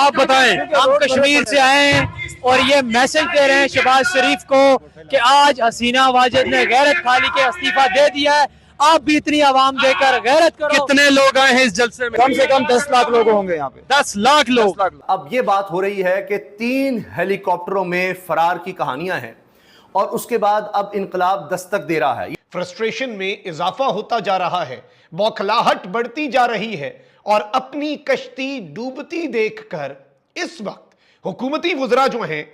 आप बताएं, हम कश्मीर से आए हैं और ये मैसेज दे रहे हैं शहबाज शरीफ को कि आज हसीना वाजिद ने गैरत खाली के इस्तीफा दे दिया है। आप भी इतनी आवाम देकर गैरत करो। कितने लोग आए हैं इस जलसे में? कम से कम 10 लाख लोग होंगे यहाँ पे। 10 लाख लोग। अब ये बात हो रही है कि 3 हेलीकॉप्टरों में फरार की कहानियां हैं और उसके बाद अब इनकलाब दस्तक दे रहा है। फ्रस्ट्रेशन में इजाफा होता जा रहा है, बौखलाहट बढ़ती जा रही है और अपनी कश्ती डूबती देखकर इस वक्त हुकूमती वुज़रा जो हैं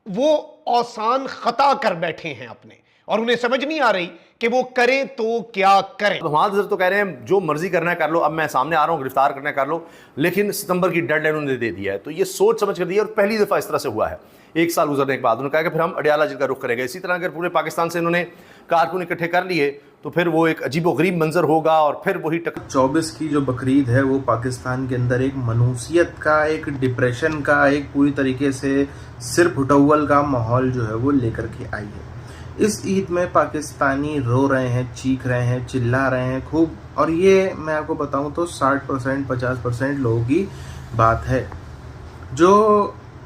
वो आसान खता कर बैठे हैं अपने, और उन्हें समझ नहीं आ रही कि वो करें तो क्या करें। हमारे तो कह रहे हैं जो मर्जी करना है कर लो, अब मैं सामने आ रहा हूं, गिरफ्तार करना है कर लो, लेकिन सितंबर की डेडलाइन उन्होंने दे दी है। तो ये सोच समझ कर दी है और पहली दफा इस तरह से हुआ है। 1 साल गुजरने के बाद उन्होंने कहा कि फिर हम अडियाला जेल का रुख करेंगे। इसी तरह अगर पूरे पाकिस्तान से इन्होंने कारकुन इकट्ठे कर लिए तो फिर वो एक अजीबोगरीब मंजर होगा और फिर वही 24 की जो बकरीद है वो पाकिस्तान के अंदर एक मनूसियत का, एक डिप्रेशन का, एक पूरी तरीके से सिर फुटौल का माहौल जो है वो लेकर के आई है। इस ईद में पाकिस्तानी रो रहे हैं, चीख रहे हैं, चिल्ला रहे हैं खूब, और ये मैं आपको बताऊं तो 60% 50% लोगों की बात है जो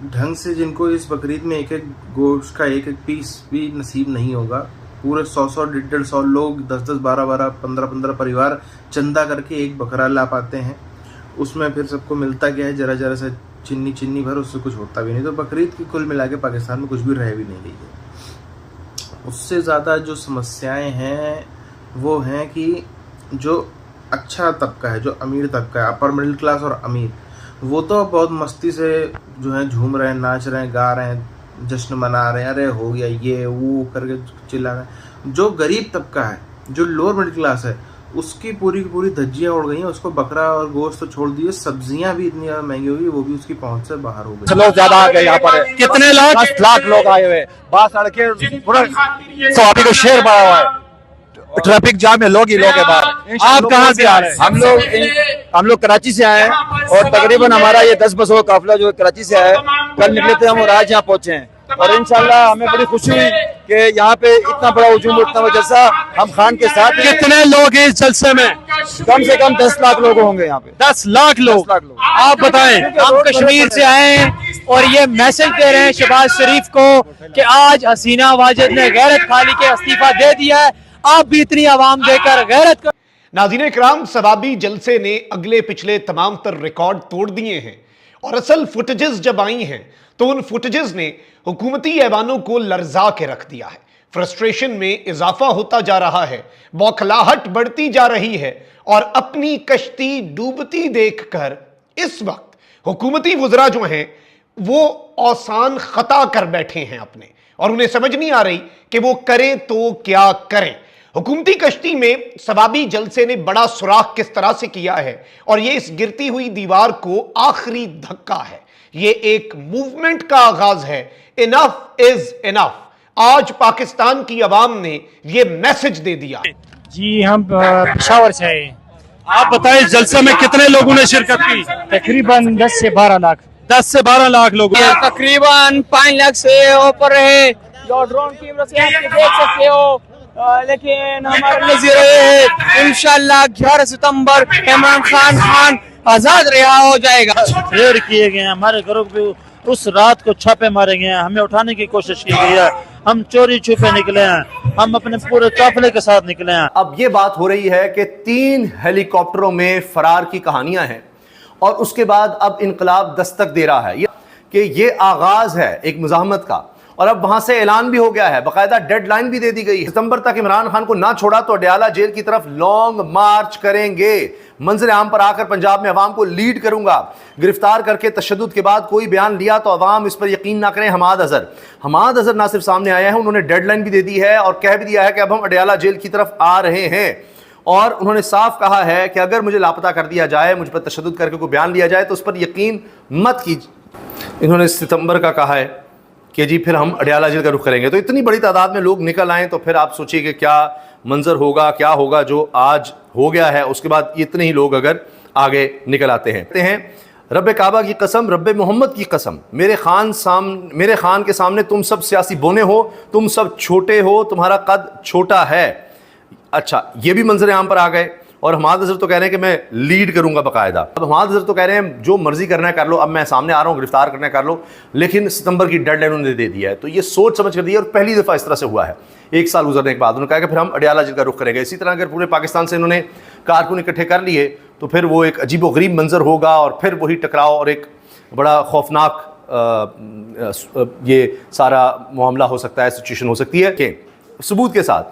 ढंग से, जिनको इस बकरीद में एक एक गोश्त का एक एक पीस भी नसीब नहीं होगा। पूरे 100-100 150 लोग, 10-10 12-12 15-15 परिवार चंदा करके एक बकरा ला पाते हैं। उसमें फिर सबको मिलता क्या है, जरा जरा सा चिन्नी भर, उससे कुछ होता भी नहीं। तो बकरीद की कुल मिला के पाकिस्तान में कुछ भी रह भी नहीं रही है। उससे ज़्यादा जो समस्याएं हैं वो हैं कि जो अच्छा तबका है, जो अमीर तबका है, अपर मिडिल क्लास और अमीर, वो तो बहुत मस्ती से जो है झूम रहे हैं, नाच रहे हैं, गा रहे हैं, जश्न मना रहे हैं, अरे हो गया ये वो करके चिल्ला रहे हैं। जो गरीब तबका है, जो लोअर मिडिल क्लास है, उसकी पूरी की पूरी धज्जियाँ उड़ गई हैं। उसको बकरा और गोश्त तो छोड़ दिए, सब्जियां भी इतनी ज़्यादा महंगी हो गई, वो भी उसकी पहुंच से बाहर हो गई। लोग ज्यादा आ गए यहाँ पर। कितने लाख? 10 लाख लोग आए हुए, बाहर सड़के पूरा सवारी को शेर बना हुआ है। ट्रैफिक जाम में लोग ही लोग है बाहर। आप कहाँ से आ रहे हैं? हम लोग कराची से आए हैं और तकरीबन हमारा ये 10 बसों का काफिला जो कराची से आया है, कल निकले थे हम और आज यहाँ पहुंचे हैं। और इंशाल्लाह हमें बड़ी खुशी हुई कि यहाँ पे इतना बड़ा हुजूम, इतना बड़ा जलसा हम खान के साथ। कितने लोग हैं इस जलसे में? कम से कम 10 लाख लोग होंगे यहाँ पे। 10 लाख लोग। 10 लाख लोग। आप बताएं, हम कश्मीर से आए हैं और ये मैसेज दे रहे हैं शहबाज शरीफ को कि आज हसीना वाजिद ने गैरत खाली के इस्तीफा दे दिया है। आप भी इतनी आवाम देकर गैरत करो। नाज़रीन इकराम, सवाबी जलसे ने अगले पिछले तमाम तर रिकॉर्ड तोड़ दिए हैं और असल फुटेजेस जब आई हैं तो उन फुटेजेस ने हुकूमती ऐवानों को लर्जा के रख दिया है। फ्रस्ट्रेशन में इजाफा होता जा रहा है, बौखलाहट बढ़ती जा रही है और अपनी कश्ती डूबती देखकर इस वक्त हुकूमती वुज़रा जो हैं वो आसान खता कर बैठे हैं अपने, और उन्हें समझ नहीं आ रही कि वो करें तो क्या करें। हुकूमती कश्ती में सवाबी जलसे ने बड़ा सुराख किस तरह से किया है और ये इस गिरती हुई दीवार को आखिरी धक्का है। ये एक मूवमेंट का आगाज है। Enough is enough. आज पाकिस्तान की आवाम ने ये मैसेज दे दिया। जी, हम पेशावर से आए। आप बताएं, इस जलसे में कितने लोगों ने शिरकत की? तकरीबन 10 से 12 लाख। 10 से 12 लाख लोग। तकरीबन 5 लाख से ऊपर है जो ड्रोन की वजह से आप देख सकते हो। लेकिन हमारा नज़रिया है इंशाल्लाह 11 सितंबर इमरान खान आजाद रिहा हो जाएगा। रेड किए गए हैं, हमारे घरों को उस रात को छापे मारे गए हैं, हमें उठाने की कोशिश की गई है, हम चोरी छुपे निकले हैं, हम अपने पूरे काफिले के साथ निकले हैं। अब ये बात हो रही है कि 3 हेलीकॉप्टरों में फरार की कहानियां हैं और उसके बाद अब इनकलाब दस्तक दे रहा है कि ये आगाज है एक मुजाहमत का। और अब वहां से ऐलान भी हो गया है, बाकायदा डेडलाइन भी दे दी गई है। सितंबर तक इमरान खान को ना छोड़ा तो अडियाला जेल की तरफ लॉन्ग मार्च करेंगे। मंजर आम पर आकर पंजाब में अवाम को लीड करूंगा। गिरफ्तार करके तशद्दुद के बाद कोई बयान लिया तो अवाम इस पर यकीन ना करें। हमाद अजहर ना सिर्फ सामने आया है, उन्होंने डेडलाइन भी दे दी है और कह भी दिया है कि अब हम अडियाला जेल की तरफ आ रहे हैं। और उन्होंने साफ कहा है कि अगर मुझे लापता कर दिया जाए, मुझ पर तशद्दुद करके कोई बयान लिया जाए तो उस पर यकीन मत कीजिए। इन्होंने सितंबर का कहा है कि जी फिर हम अडियाला जेल का रुख करेंगे। तो इतनी बड़ी तादाद में लोग निकल आए तो फिर आप सोचिए कि क्या मंजर होगा, क्या होगा। जो आज हो गया है उसके बाद इतने ही लोग अगर आगे निकल आते हैं। रब काबा की कसम, रब मोहम्मद की कसम, मेरे खान के सामने तुम सब सियासी बोने हो, तुम सब छोटे हो, तुम्हारा कद छोटा है। अच्छा, ये भी मंजर आम पर आ गए। और हमाद अजहर तो कह रहे हैं कि मैं लीड करूंगा बाकायदा। अब हमाद अजहर तो कह रहे हैं जो मर्जी करना है कर लो, अब मैं सामने आ रहा हूं, गिरफ्तार करना है कर लो, लेकिन सितंबर की डेडलाइन उन्होंने दे दिया है। तो ये सोच समझ कर दिया, और पहली दफ़ा इस तरह से हुआ है 1 साल गुजरने के बाद। उन्होंने कहा कि फिर हम अडयाला जेल का रुख करेंगे। इसी तरह अगर पूरे पाकिस्तान से इन्होंने कारकुन इकट्ठे कर लिए तो फिर वो एक अजीब व गरीब मंजर होगा, और फिर वही टकराव और एक बड़ा खौफनाक ये सारा मामला हो सकता है, सिचुएशन हो सकती है। कि सबूत के साथ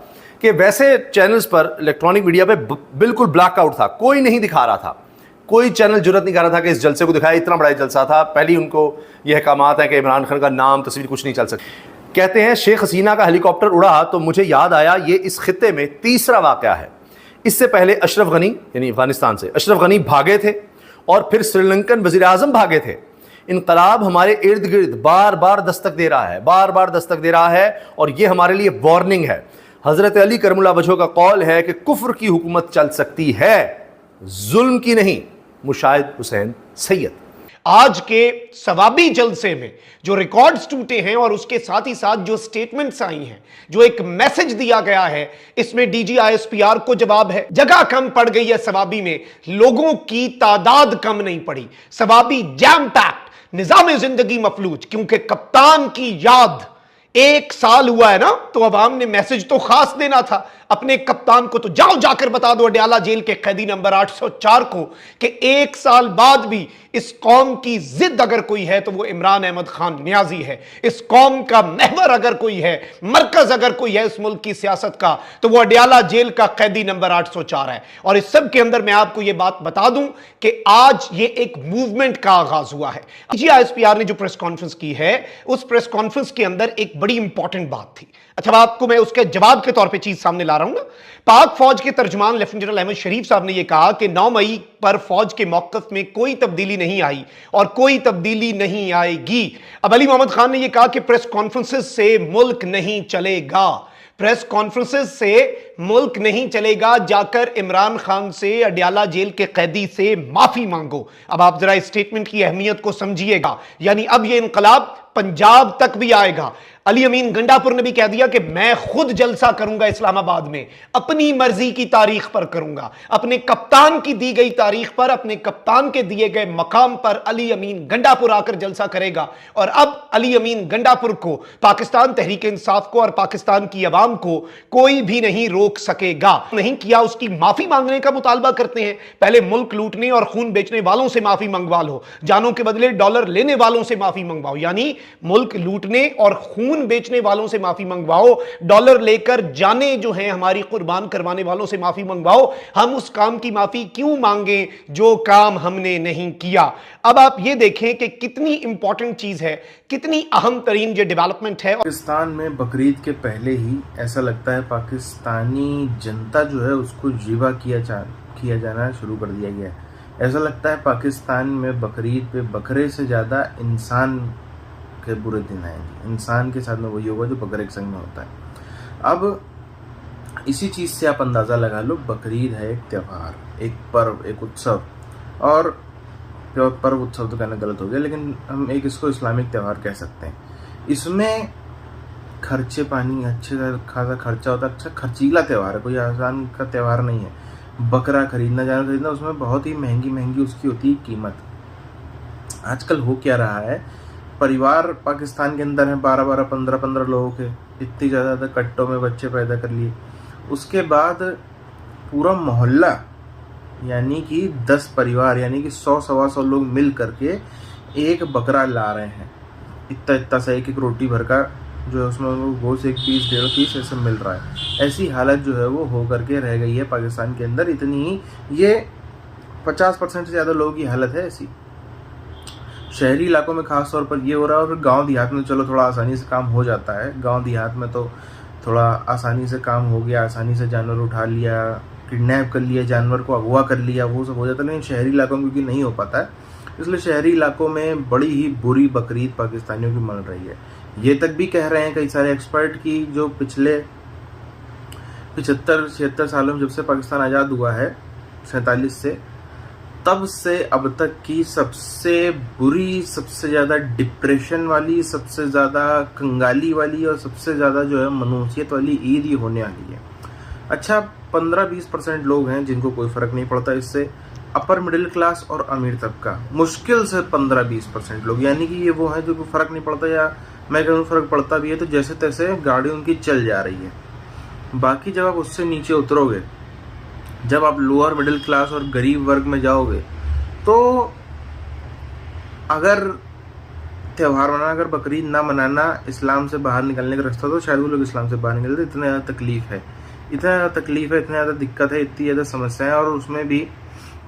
कि वैसे चैनल्स पर इलेक्ट्रॉनिक मीडिया पे बिल्कुल ब्लैकआउट था, कोई नहीं दिखा रहा था, कोई चैनल जुर्रत नहीं कर रहा था कि इस जलसे को दिखाया। इतना बड़ा जलसा था। पहली उनको यह अहकामात है कि इमरान खान का नाम तस्वीर कुछ नहीं चल सकती। कहते हैं शेख हसीना का हेलीकॉप्टर उड़ा तो मुझे याद आया ये इस खित्ते में तीसरा वाक़या है। इससे पहले अशरफ गनी यानी अफगानिस्तान से अशरफ गनी भागे थे, और फिर श्रीलंकन वज़ीर आज़म भागे थे। इनकलाब हमारे इर्द गिर्द बार बार दस्तक दे रहा है, बार बार दस्तक दे रहा है, और ये हमारे लिए वार्निंग है। हज़रत अली करमुल्लाह वजह का कौल है कि कुफ्र की हुकूमत चल सकती है, जुल्म की नहीं। मुशाहिद हुसैन सैयद। आज के सवाबी जलसे में जो रिकॉर्ड्स टूटे हैं और उसके साथ ही साथ जो स्टेटमेंट्स आई हैं, जो एक मैसेज दिया गया है, इसमें डीजी ISPR को जवाब है। जगह कम पड़ गई है सवाबी में, लोगों की तादाद कम नहीं पड़ी। सवाबी जैम पैक्ड, निजाम जिंदगी मफलूज, क्योंकि कप्तान की याद 1 साल हुआ है ना, तो अवाम ने मैसेज तो खास देना था अपने कप्तान को। तो जाओ जाकर बता दो अडयाला जेल के कैदी नंबर 804 को कि 1 साल बाद भी इस कौम की जिद अगर कोई है तो वो इमरान अहमद खान नियाजी है। इस कौम का महवर अगर कोई है, मरकज अगर कोई है इस मुल्क की सियासत का, तो वो अडयाला जेल का कैदी नंबर 804 है। और इस सब के अंदर मैं आपको ये बात बता दूं कि आज ये एक मूवमेंट का आगाज हुआ है। ISPR ने जो प्रेस कॉन्फ्रेंस की है, उस प्रेस कॉन्फ्रेंस के अंदर एक बड़ी इंपॉर्टेंट बात थी। अच्छा, आपको मैं उसके जवाब के तौर पे चीज सामने ला रहा हूं ना। पाक फौज के तर्जमान लेफ्टिनेंट जनरल अहमद शरीफ साहब ने यह कहा कि 9 मई पर फौज के मौकफ में कोई तब्दीली नहीं आई और कोई तब्दीली नहीं आएगी। अब अली मोहम्मद खान ने यह कहा कि प्रेस कॉन्फ्रेंसेस से मुल्क नहीं चलेगा, प्रेस कॉन्फ्रेंसेस से मुल्क नहीं चलेगा, जाकर इमरान खान से, अडयाला जेल के कैदी से माफी मांगो। अब आप जरा इस स्टेटमेंट की अहमियत को समझिएगा, यानी अब यह इनकलाब पंजाब तक भी आएगा। अली अमीन गंडापुर ने भी कह दिया कि मैं खुद जलसा करूंगा इस्लामाबाद में, अपनी मर्जी की तारीख पर करूंगा, अपने कप्तान की दी गई तारीख पर, अपने कप्तान के दिए गए मकाम पर अली अमीन गंडापुर आकर जलसा करेगा। और अब अली अमीन गंडापुर को, पाकिस्तान तहरीक इंसाफ को और पाकिस्तान की अवाम को कोई भी नहीं रोक सकेगा। नहीं किया उसकी माफी मांगने का मुतालबा करते हैं। पहले मुल्क लूटने और खून बेचने वालों से माफी मंगवा लो, जानों के बदले डॉलर लेने वालों से माफी मंगवाओ, यानी मुल्क लूटने और खून बेचने वालों से माफी मंगवाओ, डॉलर लेकर जाने जो हैं हमारी कुर्बान करवाने वालों से माफी मंगवाओ। हम उस काम की माफी क्यों मांगे जो काम हमने नहीं किया। अब आप ये देखें कि कितनी इंपॉर्टेंट चीज है, कितनी अहम तरीन ये डेवलपमेंट है। पाकिस्तान में बकरीद के पहले ही ऐसा लगता है पाकिस्तानी जनता जो है उसको जीवा किया जाना शुरू कर दिया गया है। ऐसा लगता है पाकिस्तान में बकरीद पे बकरे से ज़्यादा इंसान के बुरे दिन आएंगे। इंसान के साथ में वही होगा जो बकरे के संग में होता है। अब इसी चीज़ से आप अंदाज़ा लगा लो, बकरीद है एक त्यौहार, एक पर्व, एक उत्सव। और पर्व उत्सव तो कहना गलत हो गया, लेकिन हम एक इसको इस्लामिक त्यौहार कह सकते हैं। इसमें खर्चे पानी अच्छे खासा खर्चा होता है। अच्छा खर्चीला त्यौहार है, कोई आसान का त्यौहार नहीं है। बकरा खरीदना, जानवर खरीदना, उसमें बहुत ही महंगी उसकी होती है कीमत। आजकल हो क्या रहा है, परिवार पाकिस्तान के अंदर है 12-12, 15-15 लोगों के, इतनी ज़्यादा कट्टों में बच्चे पैदा कर लिए। उसके बाद पूरा मोहल्ला यानी कि 10 परिवार यानी कि 100-125 लोग मिल करके एक बकरा ला रहे हैं। इतना सा एक रोटी भर का जो है उसमें गोश्त 1 पीस 1.5 पीस ऐसे मिल रहा है। ऐसी हालत जो है वो हो करके रह गई है पाकिस्तान के अंदर। इतनी ही ये 50% से ज़्यादा लोगों की हालत है ऐसी। शहरी इलाकों में खास तौर पर ये हो रहा है, और फिर गांव देहात में चलो थोड़ा आसानी से काम हो जाता है। गांव देहात में तो थोड़ा आसानी से काम हो गया, आसानी से जानवर उठा लिया, किडनैप कर लिया, जानवर को अगवा कर लिया, वो सब हो जाता है। लेकिन शहरी इलाकों में क्योंकि नहीं हो पाता है, इसलिए शहरी इलाकों में बड़ी ही बुरी बकरीद पाकिस्तानियों की मन रही है। ये तक भी कह रहे हैं कई सारे एक्सपर्ट की जो पिछले 75-76 सालों में जब से पाकिस्तान आज़ाद हुआ है 47 से, तब से अब तक की सबसे बुरी, सबसे ज़्यादा डिप्रेशन वाली, सबसे ज़्यादा कंगाली वाली और सबसे ज़्यादा जो है मनुसियत वाली ईद ही होने वाली है। अच्छा 15-20% लोग हैं जिनको कोई फ़र्क नहीं पड़ता इससे। अपर मिडिल क्लास और अमीर तबका मुश्किल से 15-20% लोग, यानी कि ये वो हैं जो कोई फ़र्क नहीं पड़ता, या मैं कहूँ फ़र्क पड़ता भी है तो जैसे तैसे गाड़ी उनकी चल जा रही है। बाकी जब आप उससे नीचे उतरोगे, जब आप लोअर मिडिल क्लास और गरीब वर्ग में जाओगे, तो अगर त्यौहार मनाना, अगर बकरीद ना मनाना इस्लाम से बाहर निकलने का रास्ता, तो शायद वो लोग इस्लाम से बाहर निकलते। इतना ज़्यादा तकलीफ़ है, इतना ज़्यादा दिक्कत है, इतनी ज़्यादा समस्या है। और उसमें भी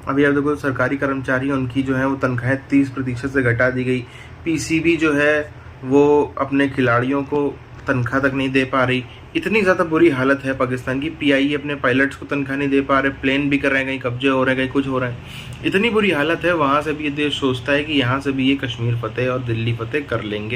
अभी आप देखो सरकारी कर्मचारी, उनकी जो है वो तनख्वाहें 30% से घटा दी गई। पीसीबी जो है वो अपने खिलाड़ियों को तनख्वाह तक नहीं दे पा रही। इतनी ज़्यादा बुरी हालत है पाकिस्तान की। पीआईए अपने पायलट्स को तनख्वाह नहीं दे पा रहे, प्लेन भी कर रहे हैं, कहीं कब्जे हो रहे हैं, कहीं कुछ हो रहा है। इतनी बुरी हालत है, वहाँ से भी ये देश सोचता है कि यहाँ से भी ये कश्मीर फतेह और दिल्ली फतेह कर लेंगे।